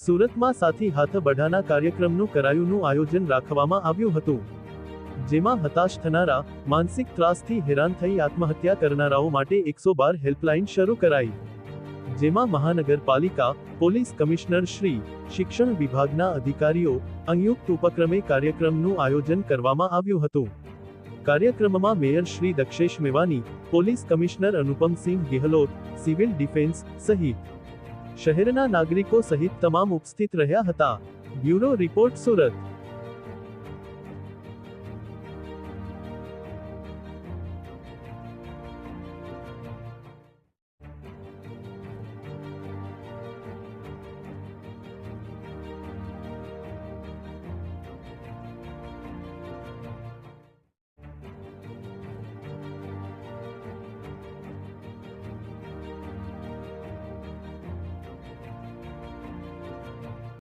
સુરતમાં સાથી હાથ બઢાના કાર્યક્રમનું કરાયુંનું આયોજન રાખવામાં આવ્યું હતું, જેમાં હતાશ થનારા, માનસિક ત્રાસથી હેરાન થઈ આત્મહત્યા કરનારાઓ માટે 112 હેલ્પલાઇન શરૂ કરાઈ, જેમાં મહાનગરપાલિકા, પોલીસ કમિશનર શ્રી, શિક્ષણ વિભાગના અધિકારીઓ, સંયુક્ત ઉપક્રમે કાર્યક્રમનું આયોજન કરવામાં આવ્યું હતું। કાર્યક્રમમાં mayor Shri Dakshesh Mewani, police commissioner Anupamsinh Gehlot, civil defence સહિત શહેરના નાગરિકો સહિત તમામ ઉપસ્થિત રહ્યા હતા। Bureau report, Surat.